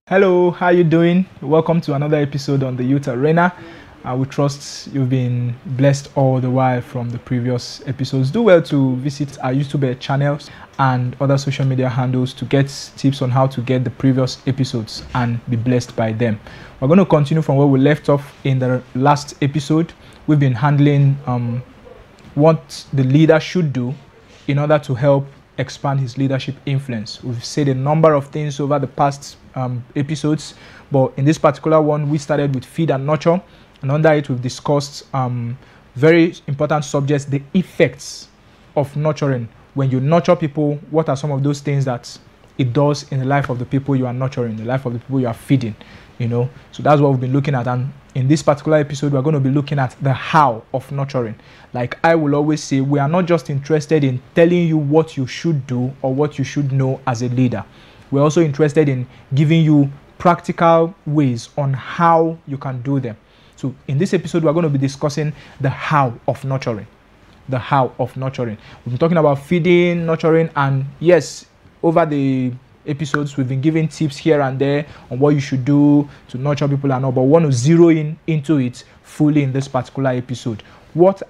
Hello, how you doing? Welcome to another episode on the Youth Arena. We trust you've been blessed all the while from the previous episodes. Do well to visit our YouTube channels and other social media handles to get tips on how to get the previous episodes and be blessed by them. We're going to continue from where we left off in the last episode. We've been handling what the leader should do in order to help expand his leadership influence. We've said a number of things over the past episodes, but in this particular one, we started with feed and nurture, and under it, we've discussed very important subjects: the effects of nurturing. When you nurture people, what are some of those things that it does in the life of the people you are nurturing, the life of the people you are feeding? So that's what we've been looking at. And in this particular episode, we're going to be looking at the how of nurturing. Like I will always say, we are not just interested in telling you what you should do or what you should know as a leader. We're also interested in giving you practical ways on how you can do them. So in this episode, we're going to be discussing the how of nurturing. The how of nurturing. We've been talking about feeding, nurturing, and yes, over the episodes we've been giving tips here and there on what you should do to nurture people and all, but we want to zero into it fully in this particular episode. What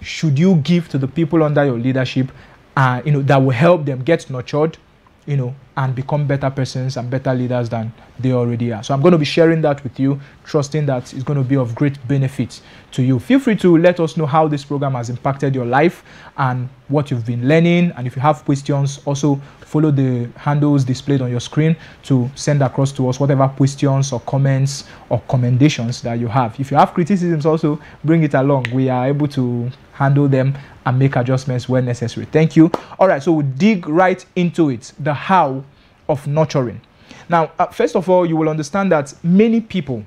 should you give to the people under your leadership that will help them get nurtured, and become better persons and better leaders than they already are. So I'm going to be sharing that with you, trusting that it's going to be of great benefit to you. Feel free to let us know how this program has impacted your life and what you've been learning. And if you have questions, also follow the handles displayed on your screen to send across to us whatever questions or comments or commendations that you have. If you have criticisms, also bring it along. We are able to handle them and make adjustments where necessary. Thank you. All right, so we'll dig right into it. The how of nurturing. Now, first of all, you will understand that many people,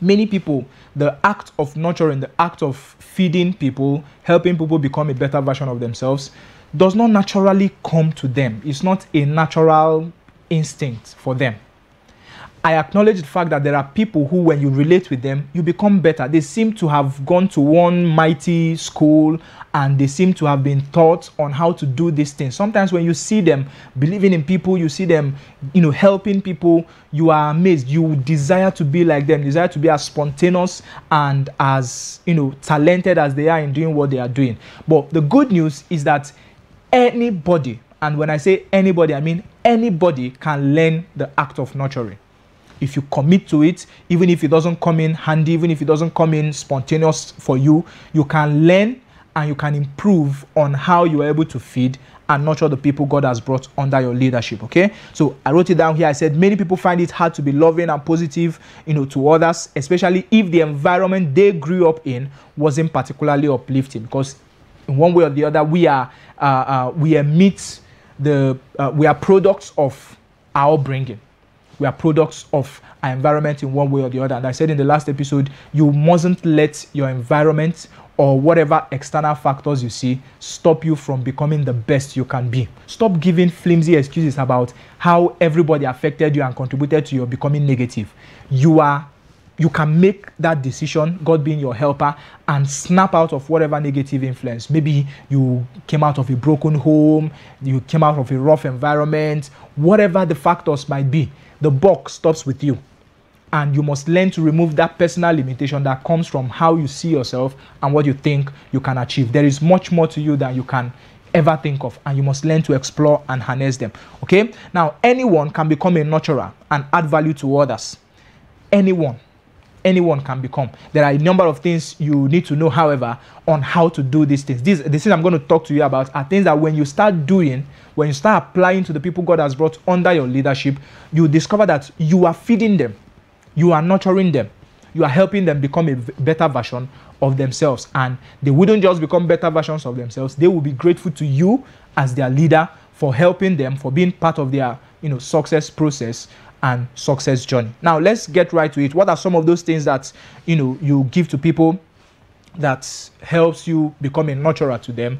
the act of nurturing, the act of feeding people, helping people become a better version of themselves, does not naturally come to them. It's not a natural instinct for them. I acknowledge the fact that there are people who, when you relate with them, you become better. They seem to have gone to one mighty school and they seem to have been taught on how to do these things. Sometimes when you see them believing in people, you see them, helping people, you are amazed. You desire to be like them, desire to be as spontaneous and as, talented as they are in doing what they are doing. But the good news is that anybody, and when I say anybody, I mean anybody, can learn the act of nurturing. If you commit to it, even if it doesn't come in handy, even if it doesn't come in spontaneous for you, you can learn and you can improve on how you are able to feed and nurture the people God has brought under your leadership, okay? So I wrote it down here. I said many people find it hard to be loving and positive, to others, especially if the environment they grew up in wasn't particularly uplifting, because in one way or the other, we are products of our upbringing. We are products of our environment in one way or the other. And I said in the last episode, you mustn't let your environment or whatever external factors you see stop you from becoming the best you can be. Stop giving flimsy excuses about how everybody affected you and contributed to your becoming negative. You can make that decision, God being your helper, and snap out of whatever negative influence. Maybe you came out of a broken home, you came out of a rough environment, whatever the factors might be. The buck stops with you, and you must learn to remove that personal limitation that comes from how you see yourself and what you think you can achieve. There is much more to you than you can ever think of, and you must learn to explore and harness them. Okay? Now, anyone can become a nurturer and add value to others. Anyone can become. There are a number of things you need to know, however, on how to do these things. The things I'm going to talk to you about are things that when you start doing, when you start applying to the people God has brought under your leadership, you discover that you are feeding them, you are nurturing them, you are helping them become a better version of themselves. And they wouldn't just become better versions of themselves, they will be grateful to you as their leader for helping them, for being part of their success process and success journey. Now let's get right to it. What are some of those things that you give to people that helps you become a nurturer to them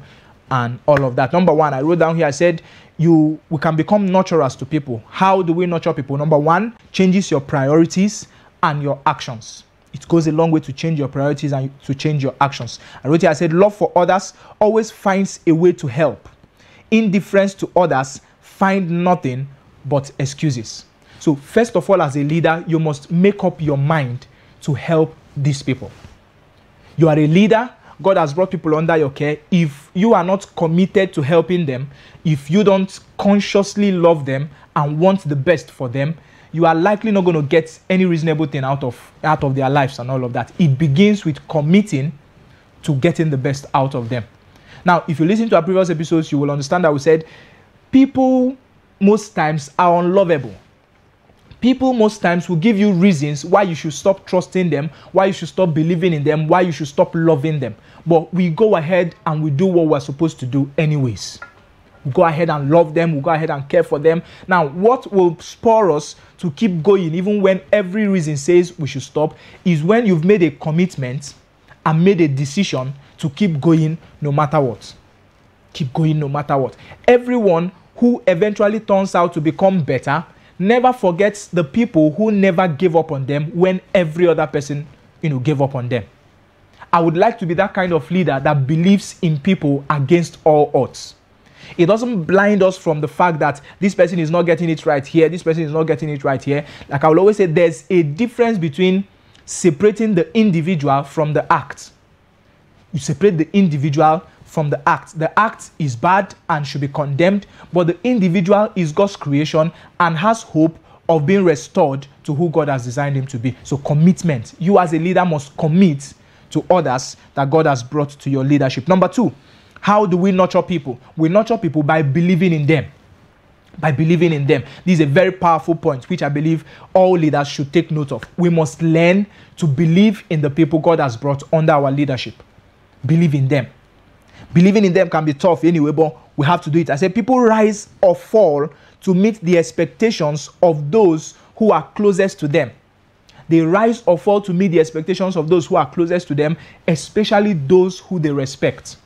and all of that? Number one, I wrote down here, I said we can become nurturers to people. How do we nurture people? Number one, changes your priorities and your actions. It goes a long way to change your priorities and to change your actions. I wrote here, I said love for others always finds a way to help. Indifference to others find nothing but excuses. So first of all, as a leader, you must make up your mind to help these people. You are a leader. God has brought people under your care. If you are not committed to helping them, if you don't consciously love them and want the best for them, you are likely not going to get any reasonable thing out of their lives and all of that. It begins with committing to getting the best out of them. Now, if you listen to our previous episodes, you will understand that we said people most times are unlovable. People most times will give you reasons why you should stop trusting them, why you should stop believing in them, why you should stop loving them. But we go ahead and we do what we're supposed to do anyways. We go ahead and love them. We go ahead and care for them. Now, what will spur us to keep going even when every reason says we should stop is when you've made a commitment and made a decision to keep going no matter what. Keep going no matter what. Everyone who eventually turns out to become better never forgets the people who never gave up on them when every other person, gave up on them. I would like to be that kind of leader that believes in people against all odds. It doesn't blind us from the fact that this person is not getting it right here, this person is not getting it right here. Like I will always say, there's a difference between separating the individual from the act. You separate the individual from the act. The act is bad and should be condemned, but the individual is God's creation and has hope of being restored to who God has designed him to be. So commitment. You as a leader must commit to others that God has brought to your leadership. Number 2, how do we nurture people? We nurture people by believing in them. By believing in them. This is a very powerful point, which I believe all leaders should take note of. We must learn to believe in the people God has brought under our leadership. Believe in them. Believing in them can be tough anyway, but we have to do it. I said people rise or fall to meet the expectations of those who are closest to them. They rise or fall to meet the expectations of those who are closest to them, especially those who they respect.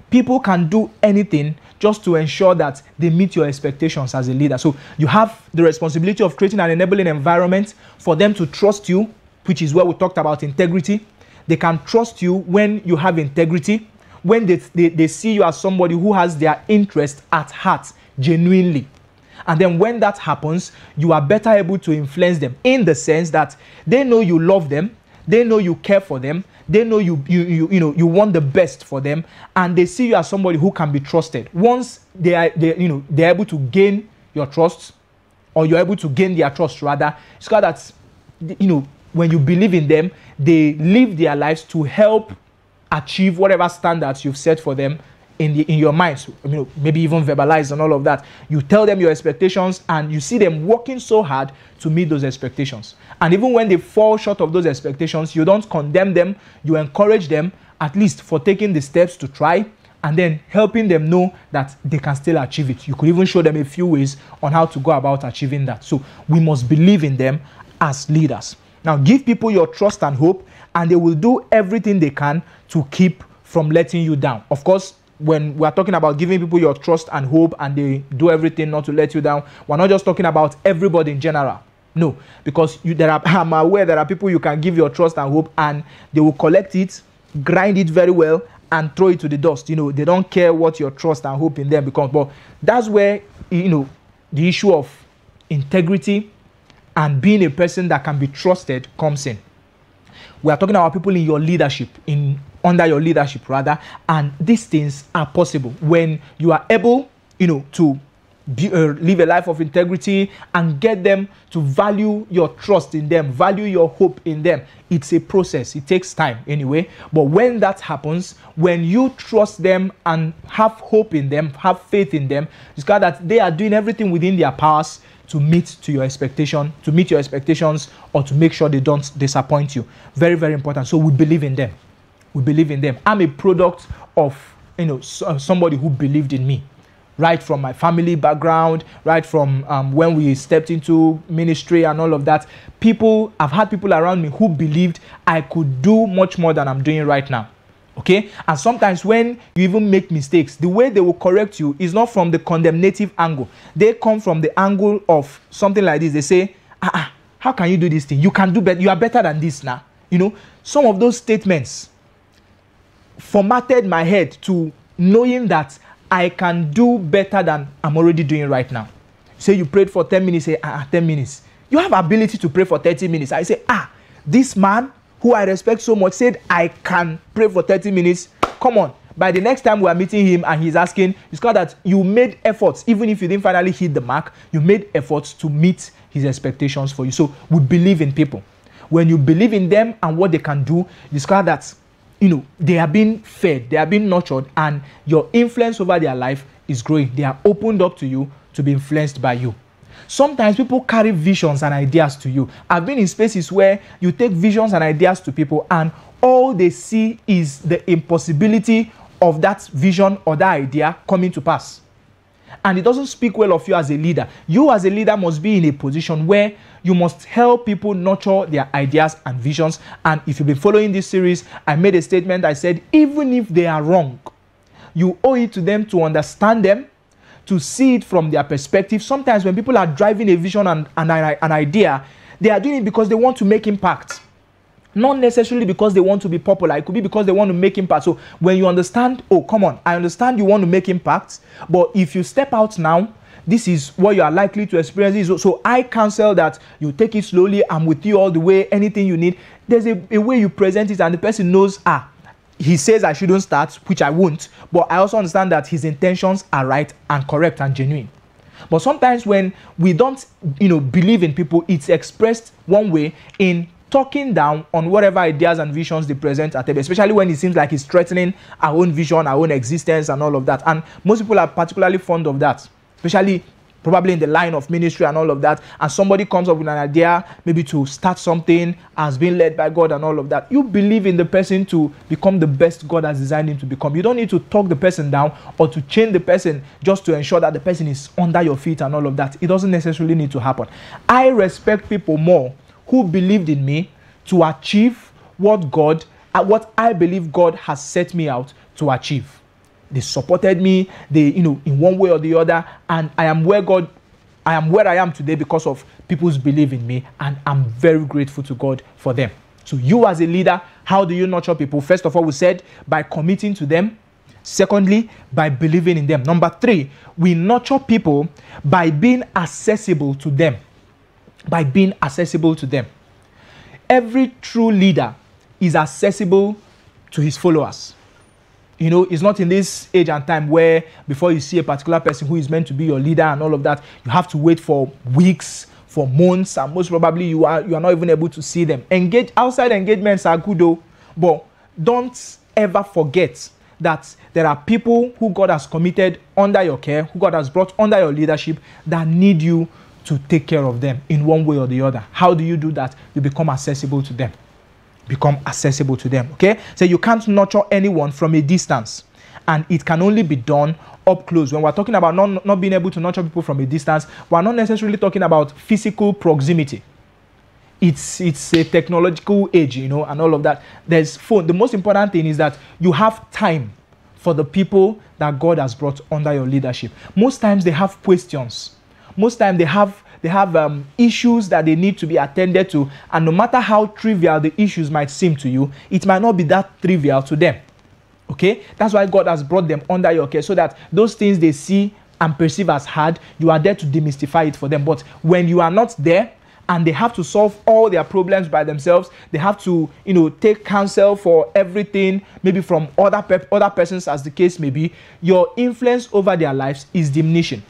People can do anything just to ensure that they meet your expectations as a leader. So you have the responsibility of creating an enabling environment for them to trust you, which is where we talked about integrity. They can trust you when you have integrity, when they see you as somebody who has their interest at heart, genuinely. And then when that happens, you are better able to influence them in the sense that they know you love them, they know you care for them, they know you want the best for them, and they see you as somebody who can be trusted. Once they're able to gain your trust, or you're able to gain their trust rather, it's called that, when you believe in them, they live their lives to help achieve whatever standards you've set for them in your minds, maybe even verbalized and all of that. You tell them your expectations and you see them working so hard to meet those expectations. And even when they fall short of those expectations, you don't condemn them, you encourage them at least for taking the steps to try and then helping them know that they can still achieve it. You could even show them a few ways on how to go about achieving that. So we must believe in them as leaders. Now give people your trust and hope, and they will do everything they can to keep from letting you down. Of course, when we're talking about giving people your trust and hope and they do everything not to let you down, we're not just talking about everybody in general. No, because I'm aware there are people you can give your trust and hope and they will collect it, grind it very well, and throw it to the dust. They don't care what your trust and hope in them becomes. But that's where, the issue of integrity and being a person that can be trusted comes in. We are talking about people in your leadership, under your leadership rather, and these things are possible when you are able, to live a life of integrity and get them to value your trust in them, value your hope in them. It's a process. It takes time anyway. But when that happens, when you trust them and have hope in them, have faith in them, it's called that they are doing everything within their powers to meet your expectations, or to make sure they don't disappoint you. Very, very important. So we believe in them. We believe in them. I'm a product of, somebody who believed in me. Right from my family background, right from when we stepped into ministry and all of that. I've had people around me who believed I could do much more than I'm doing right now. Okay? And sometimes when you even make mistakes, the way they will correct you is not from the condemnative angle. They come from the angle of something like this. They say, how can you do this thing? You can do better. You are better than this now. Some of those statements formatted my head to knowing that I can do better than I'm already doing right now. Say you prayed for 10 minutes, say, 10 minutes. You have ability to pray for 30 minutes. I say, this man who I respect so much said I can pray for 30 minutes. Come on. By the next time we are meeting him and he's asking, it's called that you made efforts. Even if you didn't finally hit the mark, you made efforts to meet his expectations for you. So we believe in people. When you believe in them and what they can do, it's called that, they are being fed, they are being nurtured, and your influence over their life is growing. They are opened up to you to be influenced by you. Sometimes people carry visions and ideas to you. I've been in spaces where you take visions and ideas to people and all they see is the impossibility of that vision or that idea coming to pass. And it doesn't speak well of you as a leader. You as a leader must be in a position where you must help people nurture their ideas and visions. And if you've been following this series, I made a statement. I said, even if they are wrong, you owe it to them to understand them, to see it from their perspective. Sometimes when people are driving a vision and an idea, they are doing it because they want to make impact. Not necessarily because they want to be popular. It could be because they want to make impact. So when you understand, I understand you want to make impact, but if you step out now, this is what you are likely to experience. So I counsel that you take it slowly. I'm with you all the way. Anything you need. There's a way you present it and the person knows, he says I shouldn't start, which I won't, but I also understand that his intentions are right and correct and genuine. But sometimes when we don't, believe in people, it's expressed one way in talking down on whatever ideas and visions they present at table, especially when it seems like it's threatening our own vision, our own existence, and all of that. And most people are particularly fond of that, especially probably in the line of ministry and all of that. And somebody comes up with an idea, maybe to start something, as being led by God and all of that. You believe in the person to become the best God has designed him to become. You don't need to talk the person down or to change the person just to ensure that the person is under your feet and all of that. It doesn't necessarily need to happen. I respect people more who believed in me to achieve what I believe God has set me out to achieve. They supported me, in one way or the other, and I am where I am today because of people's belief in me, and I'm very grateful to God for them. So you as a leader, how do you nurture people? First of all, we said by committing to them. Secondly, by believing in them. Number 3, we nurture people by being accessible to them. By being accessible to them. Every true leader is accessible to his followers. It's not in this age and time where before you see a particular person who is meant to be your leader and all of that, you have to wait for weeks, for months, and most probably you are not even able to see them. Outside engagements are good though, but don't ever forget that there are people who God has committed under your care, who God has brought under your leadership that need you to take care of them in one way or the other. How do you do that? You become accessible to them. Become accessible to them, okay? So you can't nurture anyone from a distance, and it can only be done up close. When we're talking about not being able to nurture people from a distance, we're not necessarily talking about physical proximity. It's a technological age, and all of that. There's phone. The most important thing is that you have time for the people that God has brought under your leadership. Most times they have questions. Most times they have issues that they need to be attended to, and no matter how trivial the issues might seem to you, it might not be that trivial to them. Okay, that's why God has brought them under your care, so that those things they see and perceive as hard, you are there to demystify it for them. But when you are not there and they have to solve all their problems by themselves, they have to take counsel for everything, maybe from other persons, as the case may be, your influence over their lives is diminishing.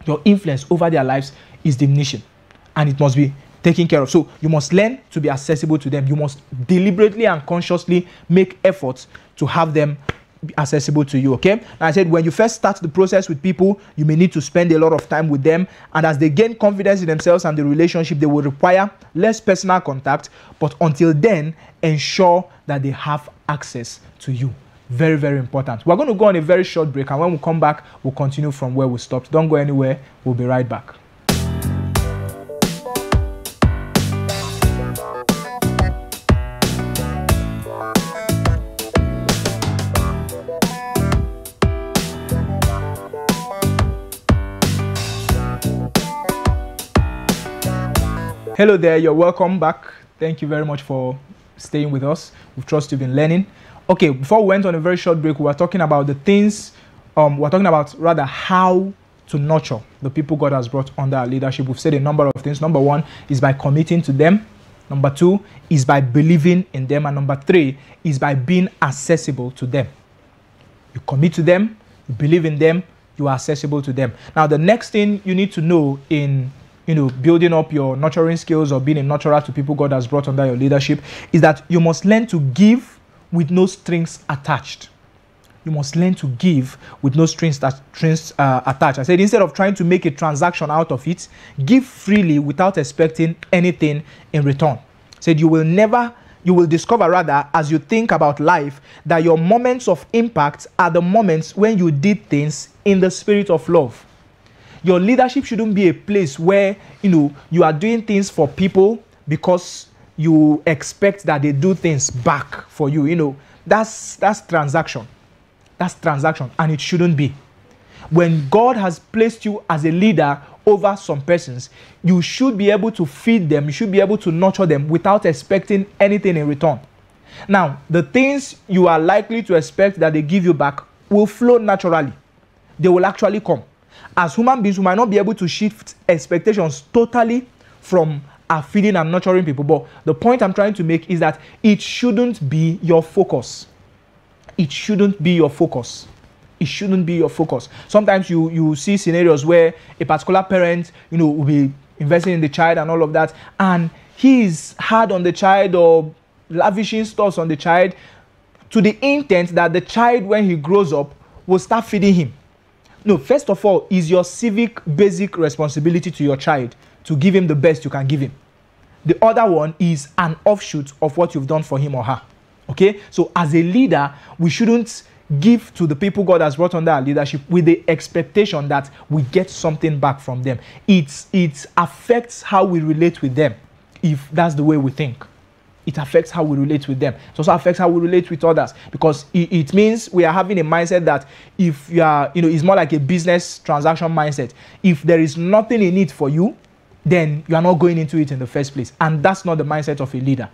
Your influence over their lives is diminishing, and it must be taken care of. So you must learn to be accessible to them. You must deliberately and consciously make efforts to have them be accessible to you, okay? And I said when you first start the process with people, you may need to spend a lot of time with them, and as they gain confidence in themselves and the relationship, they will require less personal contact, but until then, ensure that they have access to you. Very, very important. We're going to go on a very short break, and when we come back, we'll continue from where we stopped. Don't go anywhere. We'll be right back. Hello there. You're welcome back. Thank you very much for staying with us. We trust you've been learning. Okay, before we went on a very short break, we were talking about the things, we're talking about rather how to nurture the people God has brought under our leadership, we've said a number of things. Number one is by committing to them. Number two is by believing in them. And number three is by being accessible to them. You commit to them, you believe in them, you are accessible to them. Now, the next thing you need to know in building up your nurturing skills or being a nurturer to people God has brought under your leadership is that you must learn to give with no strings attached. You must learn to give with no strings attached. I said, instead of trying to make a transaction out of it, give freely without expecting anything in return. I said, you will discover rather, as you think about life, that your moments of impact are the moments when you did things in the spirit of love. Your leadership shouldn't be a place where, you are doing things for people because you expect that they do things back for you. That's transaction. That's transaction, and it shouldn't be. When God has placed you as a leader over some persons, you should be able to feed them, you should be able to nurture them without expecting anything in return. Now, the things you are likely to expect that they give you back will flow naturally. They will actually come. As human beings, we might not be able to shift expectations totally from our feeding and nurturing people, but the point I'm trying to make is that it shouldn't be your focus. It shouldn't be your focus. It shouldn't be your focus. Sometimes you see scenarios where a particular parent, will be investing in the child and all of that, and he is hard on the child or lavishing stuff on the child to the intent that the child, when he grows up, will start feeding him. No, first of all, is your civic basic responsibility to your child to give him the best you can give him. The other one is an offshoot of what you've done for him or her. Okay, so as a leader, we shouldn't give to the people God has brought under our leadership with the expectation that we get something back from them. It affects how we relate with them if that's the way we think. It affects how we relate with them. It also affects how we relate with others, because it means we are having a mindset that if you are, it's more like a business transaction mindset. If there is nothing in it for you, then you are not going into it in the first place. And that's not the mindset of a leader.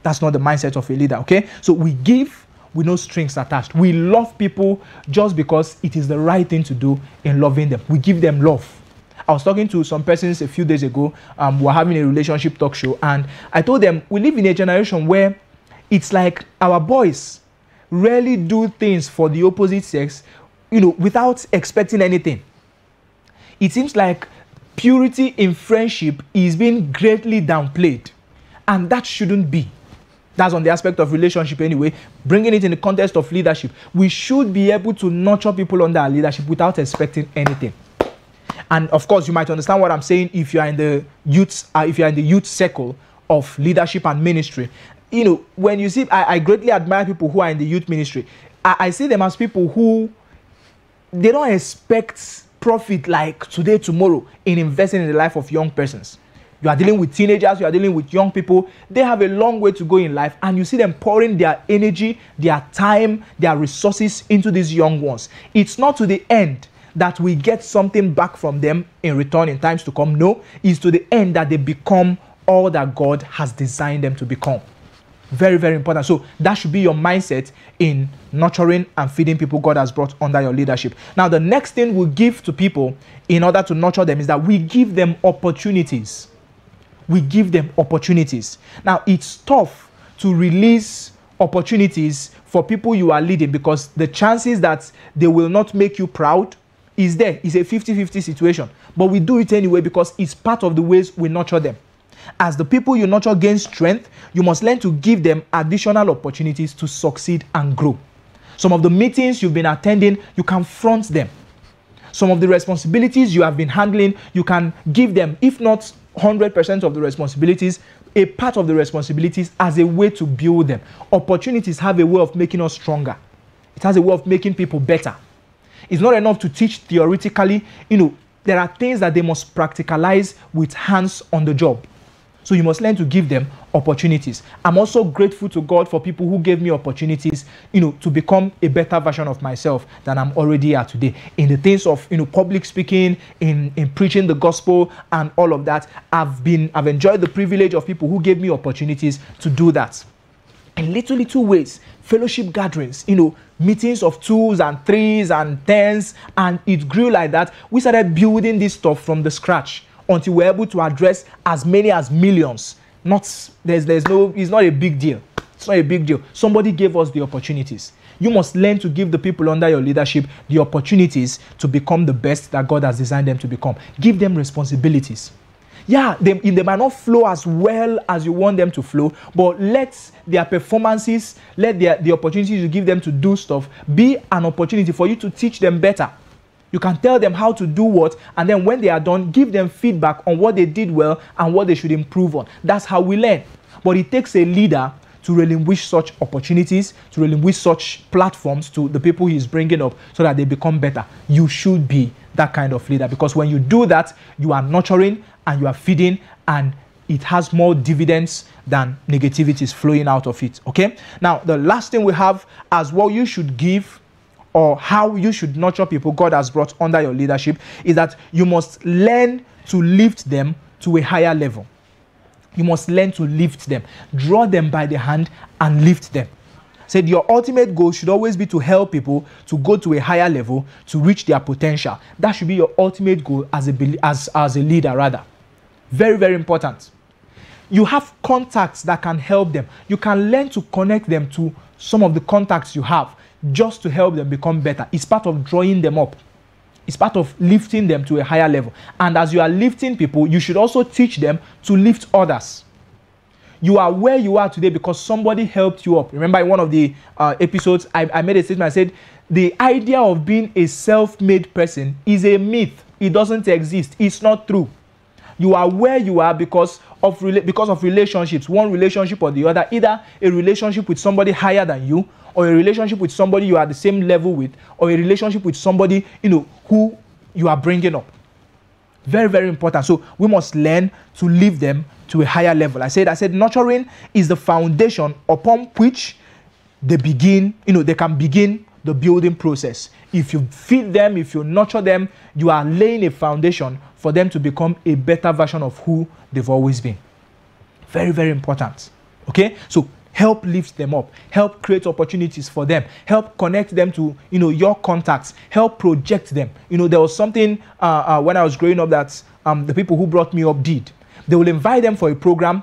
That's not the mindset of a leader, okay? So we give with no strings attached. We love people just because it is the right thing to do in loving them. We give them love. I was talking to some persons a few days ago. We were having a relationship talk show, and I told them we live in a generation where it's like our boys rarely do things for the opposite sex, without expecting anything. It seems like purity in friendship is being greatly downplayed, and that shouldn't be. That's on the aspect of relationship anyway. Bringing it in the context of leadership, we should be able to nurture people under our leadership without expecting anything. And of course, you might understand what I'm saying if you are in the youth circle of leadership and ministry. When you see, I greatly admire people who are in the youth ministry. I see them as people who they don't expect profit like today, tomorrow in investing in the life of young persons. You are dealing with teenagers, you are dealing with young people. They have a long way to go in life, and you see them pouring their energy, their time, their resources into these young ones. It's not to the end that we get something back from them in return in times to come. No, it's to the end that they become all that God has designed them to become. Very, very important. So that should be your mindset in nurturing and feeding people God has brought under your leadership. Now, the next thing we give to people in order to nurture them is that we give them opportunities. We give them opportunities. Now, it's tough to release opportunities for people you are leading because the chances that they will not make you proud is there. It's a 50-50 situation. But we do it anyway because it's part of the ways we nurture them. As the people you nurture gain strength, you must learn to give them additional opportunities to succeed and grow. Some of the meetings you've been attending, you can front them. Some of the responsibilities you have been handling, you can give them, if not 100% of the responsibilities, a part of the responsibilities as a way to build them. Opportunities have a way of making us stronger. It has a way of making people better. It's not enough to teach theoretically. There are things that they must practicalize with hands on the job. So you must learn to give them opportunities. I'm also grateful to God for people who gave me opportunities, to become a better version of myself than I'm already at today. In the things of, public speaking, in preaching the gospel and all of that, I've enjoyed the privilege of people who gave me opportunities to do that. in little ways. Fellowship gatherings, meetings of 2s and 3s and 10s, and it grew like that. We started building this stuff from the scratch until we're able to address as many as millions. It's not a big deal. It's not a big deal. Somebody gave us the opportunities. You must learn to give the people under your leadership the opportunities to become the best that God has designed them to become. Give them responsibilities. Yeah, they might not flow as well as you want them to flow, but let their performances, let the opportunities you give them to do stuff be an opportunity for you to teach them better. You can tell them how to do what, and then when they are done, give them feedback on what they did well and what they should improve on. That's how we learn. But it takes a leader to relinquish such opportunities, to relinquish such platforms to the people he's bringing up so that they become better. You should be that kind of leader, because when you do that, you are nurturing and you are feeding, and it has more dividends than negativities flowing out of it. Okay? Now, the last thing we have as well you should give, or how you should nurture people God has brought under your leadership, is that you must learn to lift them to a higher level. You must learn to lift them. Draw them by the hand and lift them. Said your ultimate goal should always be to help people to go to a higher level, to reach their potential. That should be your ultimate goal as a leader, rather. Very, very important. You have contacts that can help them. You can learn to connect them to some of the contacts you have just to help them become better. It's part of drawing them up. It's part of lifting them to a higher level. And as you are lifting people, you should also teach them to lift others. You are where you are today because somebody helped you up. Remember in one of the episodes, I made a statement. I said, the idea of being a self-made person is a myth. It doesn't exist. It's not true. You are where you are because of relationships, one relationship or the other, either a relationship with somebody higher than you, or a relationship with somebody you are the same level with, or a relationship with somebody, who you are bringing up. Very, very important. So we must learn to lift them to a higher level. I said nurturing is the foundation upon which they can begin the building process. If you feed them, if you nurture them, you are laying a foundation for them to become a better version of who they've always been. Very, very important. Okay? So help lift them up. Help create opportunities for them. Help connect them to, your contacts. Help project them. There was something when I was growing up that the people who brought me up did. They will invite them for a program,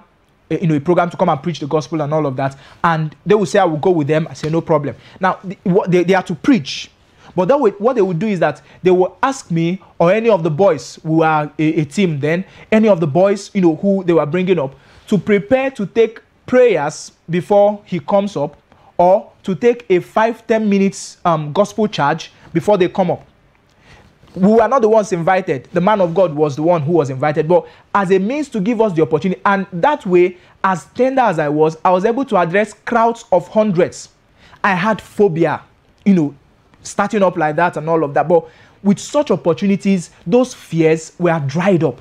a program to come and preach the gospel and all of that. And they will say, I will go with them. I say, no problem. Now, they are to preach. But what they would do is that they will ask me or any of the boys who are a team then, any of the boys, who they were bringing up, to prepare to take prayers before he comes up, or to take a 5-10 minutes gospel charge before they come up. We were not the ones invited. The man of God was the one who was invited, but as a means to give us the opportunity. And that way, as tender as I was able to address crowds of hundreds. I had phobia, starting up like that and all of that. But with such opportunities, those fears were dried up.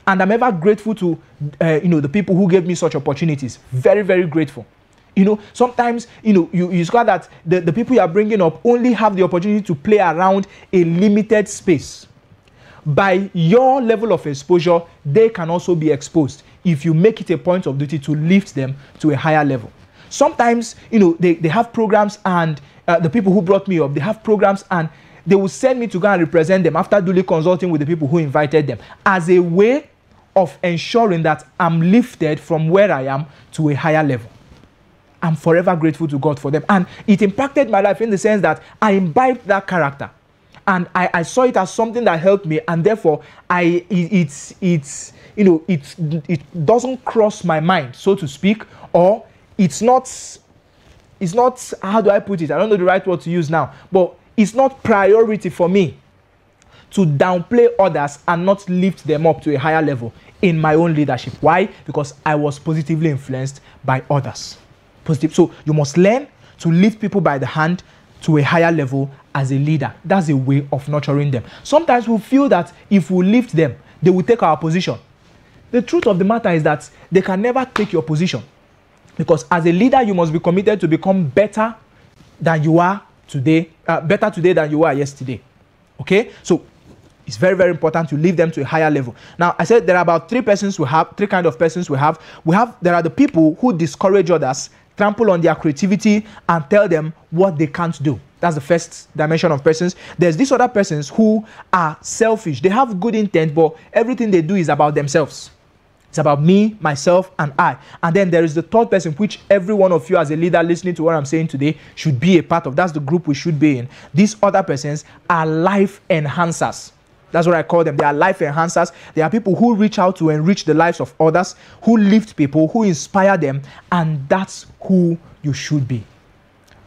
And I'm ever grateful to, the people who gave me such opportunities. Very, very grateful. Sometimes, you discover that the people you are bringing up only have the opportunity to play around a limited space. By your level of exposure, they can also be exposed if you make it a point of duty to lift them to a higher level. Sometimes, they have programs, and the people who brought me up, they have programs, and they will send me to go and represent them after duly consulting with the people who invited them, as a way of ensuring that I'm lifted from where I am to a higher level. I'm forever grateful to God for them. And it impacted my life in the sense that I imbibed that character. And I saw it as something that helped me, and therefore it doesn't cross my mind, so to speak, or it's not, how do I put it? I don't know the right word to use now, but it's not priority for me to downplay others and not lift them up to a higher level in my own leadership. Why? Because I was positively influenced by others. Positive. So you must learn to lift people by the hand to a higher level as a leader. That's a way of nurturing them. Sometimes we feel that if we lift them, they will take our position. The truth of the matter is that they can never take your position. Because as a leader, you must be committed to become better than you are today, better today than you were yesterday. Okay? So it's very, very important to lift them to a higher level. Now, I said there are about three kind of persons we have. There are the people who discourage others trample on their creativity, and tell them what they can't do. That's the first dimension of persons. There's these other persons who are selfish. They have good intent, but everything they do is about themselves. It's about me, myself, and I. And then there is the third person, which every one of you as a leader listening to what I'm saying today should be a part of. That's the group we should be in. These other persons are life enhancers. That's what I call them. They are life enhancers. They are people who reach out to enrich the lives of others, who lift people, who inspire them, and that's who you should be.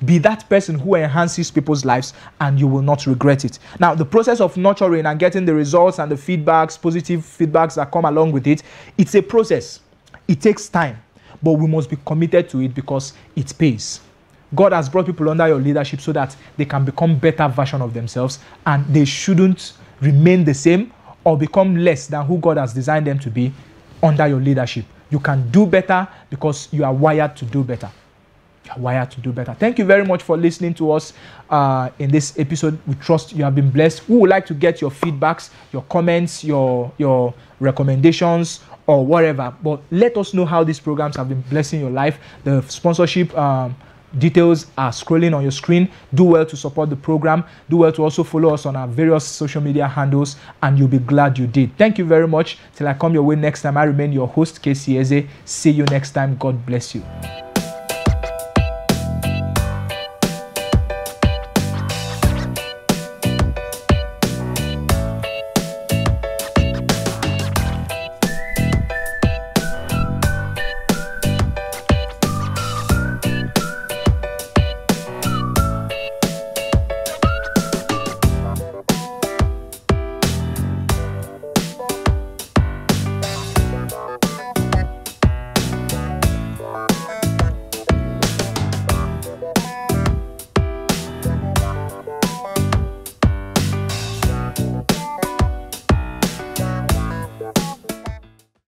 Be that person who enhances people's lives, and you will not regret it. Now, the process of nurturing and getting the results and the feedbacks, positive feedbacks that come along with it, it's a process. It takes time, but we must be committed to it because it pays. God has brought people under your leadership so that they can become better version of themselves, and they shouldn't remain the same or become less than who God has designed them to be under your leadership. You can do better because you are wired to do better. You are wired to do better. Thank you very much for listening to us in this episode. We trust you have been blessed. We would like to get your feedbacks, your comments, your recommendations, or whatever. But let us know how these programs have been blessing your life. The sponsorship details are scrolling on your screen. Do well to support the program. Do well to also follow us on our various social media handles, and you'll be glad you did. Thank you very much. Till I come your way next time, I remain your host, KC Eze. See you next time. God bless you.